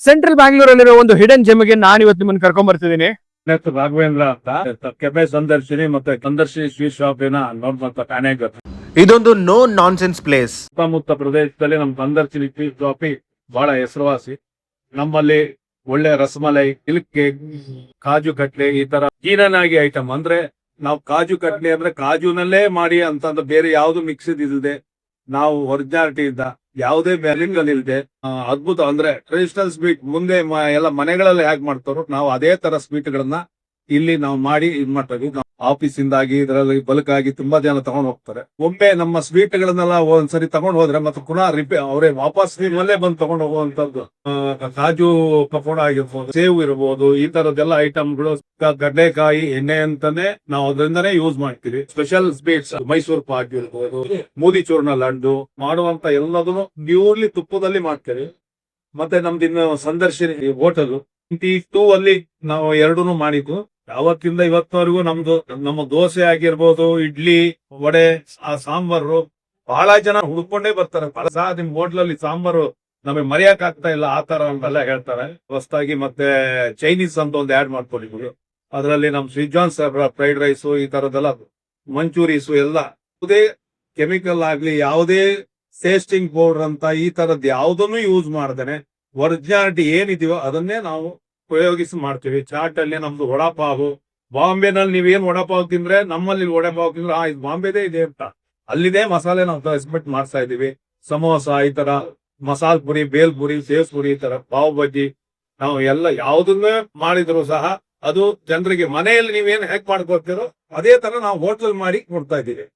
Central ಬ್ಯಾಂಗ್ಳೂರಲ್ಲಿರೋ ಒಂದು hidden ಜೆಮ್ಗೆ ನಾನು ಇವತ್ತು ನಿಮ್ಮನ್ನು ಕರ್ಕೊಂಡ್ ಬರ್ತಿದ್ದೀನಿ. ರಾಘವೇಂದ್ರ ಅಂತ ಕೆಫೆ ಸಂದರ್ಶಿನಿ ಮತ್ತೆ ಸಂದರ್ಶಿನಿ ಸ್ವೀಟ್ ಶಾಪ್ ನೋಡ್ಕೊಂತ ಮ್ಯಾನೇಜರ್. ಇದೊಂದು ನೋ ನಾನ್ಸೆನ್ಸ್ ಪ್ಲೇಸ್. ಸುತ್ತಮುತ್ತ ಪ್ರದೇಶದಲ್ಲಿ ನಮ್ಮ ಸಂದರ್ಶಿನಿ ಸ್ವೀಟ್ ಶಾಪಿ ಬಹಳ ಹೆಸರುವಾಸಿ. ನಮ್ಮಲ್ಲಿ ಒಳ್ಳೆ ರಸಮಲೈ, ಮಿಲ್ಕ್ ಕೇಕ್, ಕಾಜು ಕಟ್ಲೆ ಈ ತರ ಕ್ಲೀನಾಗಿ ಐಟಮ್. ಅಂದ್ರೆ ನಾವು ಕಾಜು ಕಟ್ಲೆ ಅಂದ್ರೆ ಕಾಜುನಲ್ಲೇ ಮಾಡಿ ಅಂತ ಬೇರೆ ಯಾವ್ದು ಮಿಕ್ಸ್ ಇಲ್ಲದೆ ನಾವು ಒರಿಜಿನಾಲಿಟಿ ಇದ್ದ ಯಾವುದೇ ಬ್ಯಾಲಿಂಗ್ ಅಲ್ಲಿ ಇಲ್ಲದೆ ಅದ್ಭುತ ಅಂದ್ರೆ ಟ್ರೆಡಿಷನಲ್ ಸ್ವೀಟ್ ಮುಂದೆ ಎಲ್ಲ ಮನೆಗಳಲ್ಲಿ ಹೇಗ್ ಮಾಡ್ತಾರೋ ನಾವು ಅದೇ ತರ ಸ್ವೀಟ್ ಗಳನ್ನ ಇಲ್ಲಿ ನಾವು ಮಾಡಿ ಇದ್ ಮಾಡ್ತೀವಿ. ಆಫೀಸ್ ಇಂದಾಗಿ ಇದರಲ್ಲಿ ಬಲ್ಕ್ ಆಗಿ ತುಂಬಾ ಜನ ತಗೊಂಡ್ ಹೋಗ್ತಾರೆ. ಒಮ್ಮೆ ನಮ್ಮ ಸ್ವೀಟ್ ಗಳನ್ನೆಲ್ಲ ಒಂದ್ಸರಿ ತಗೊಂಡ್ ಹೋದ್ರೆ ಮತ್ತೆ ಪುನಃ ಅವರೇ ವಾಪಸ್ ನಿಮ್ಮಲ್ಲೇ ಬಂದು ತಗೊಂಡ್ ಹೋಗುವಂತದ್ದು. ಕಾಜು ಪಕೋಡ ಆಗಿರ್ಬೋದು, ಸೇವ್ ಇರ್ಬೋದು, ಈ ತರದೆಲ್ಲ ಐಟಮ್ಗಳು. ಕಡಲೆಕಾಯಿ ಎಣ್ಣೆ ಅಂತಾನೆ ನಾವು ಅದರಿಂದಾನೇ ಯೂಸ್ ಮಾಡ್ತೀವಿ. ಸ್ಪೆಷಲ್ ಸ್ವೀಟ್ಸ್ ಮೈಸೂರು ಪಾಕ್ ಇರ್ಬೋದು, ಮೋದಿ ಚೂರ್ಣ ಲಡ್ಡು ಮಾಡುವಂತ ಎಲ್ಲದನ್ನು ಪ್ಯೂರ್ಲಿ ತುಪ್ಪದಲ್ಲಿ ಮಾಡ್ತೀವಿ. ಮತ್ತೆ ನಮ್ದು ಇನ್ನು ಸಂದರ್ಶಿನಿ ಹೋಟೆಲ್ 22 ಅಲ್ಲಿ ನಾವು ಎರಡೂನು ಮಾಡಿದ್ವು. ಅವತ್ತಿಂದ ಇವತ್ತವರೆಗೂ ನಮ್ಮ ದೋಸೆ ಆಗಿರ್ಬೋದು, ಇಡ್ಲಿ, ವಡೆ, ಸಾಂಬಾರು ಬಹಳ ಜನ ಹುಡ್ಕೊಂಡೇ ಬರ್ತಾರೆ. ನಿಮ್ ಹೋಟ್ಲಲ್ಲಿ ಸಾಂಬಾರು ನಮಗೆ ಮರೆಯಕ್ ಆಗ್ತಾ ಇಲ್ಲ ಆ ತರ ಅಂತೆಲ್ಲ ಹೇಳ್ತಾರೆ. ಹೊಸದಾಗಿ ಮತ್ತೆ ಚೈನೀಸ್ ಅಂತ ಒಂದು ಆಡ್ ಮಾಡ್ಕೊಂಡಿದ್ವಿ. ಅದರಲ್ಲಿ ನಮ್ ಶ್ರೀಜಾನ್ ಫ್ರೈಡ್ ರೈಸ್, ಈ ತರದೆಲ್ಲ ಮಂಚೂರೀಸು ಎಲ್ಲ ಯಾವುದೇ ಕೆಮಿಕಲ್ ಆಗ್ಲಿ, ಯಾವುದೇ ಟೇಸ್ಟಿಂಗ್ ಪೌಡರ್ ಅಂತ ಈ ತರದ್ ಯಾವ್ದನ್ನು ಯೂಸ್ ಮಾಡ್ದೇನೆ ಒರಿಜಿನಾಲಿಟಿ ಏನಿದೆಯೋ ಅದನ್ನೇ ನಾವು ಉಪಯೋಗಿಸಿ ಮಾಡ್ತೀವಿ. ಚಾಟ್ ಅಲ್ಲಿ ನಮ್ದು ವಡಾಪಾವು, ಬಾಂಬೆನಲ್ಲಿ ನೀವೇನ್ ವಡಾಪಾವ್ ತಿಂದ್ರೆ ನಮ್ಮಲ್ಲಿ ವಡಾಪಾವ್ ತಿಂದ್ರೆ ಇದು ಬಾಂಬೆದೇ ಇದೆ ಅಂತ ಅಲ್ಲಿದೆ ಮಸಾಲೆ ನಾವು ಎಕ್ಸ್ಪೆಕ್ಟ್ ಮಾಡ್ತಾ ಇದೀವಿ. ಸಮೋಸ, ಈ ತರ ಮಸಾಲ್ ಪುರಿ, ಬೇಲ್ ಪುರಿ, ಸೇವ್ ಪುರಿ, ಈ ತರ ಪಾವ್ ಬಜ್ಜಿ ನಾವು ಎಲ್ಲ ಯಾವ್ದನ್ನೇ ಮಾಡಿದ್ರು ಸಹ ಅದು ಜನರಿಗೆ ಮನೆಯಲ್ಲಿ ನೀವೇನ್ ಹೇಗ್ ಮಾಡ್ಕೊಡ್ತೀರೋ ಅದೇ ತರ ನಾವು ಹೋಟ್ಲಲ್ಲಿ ಮಾಡಿ ಕೊಡ್ತಾ ಇದೀವಿ.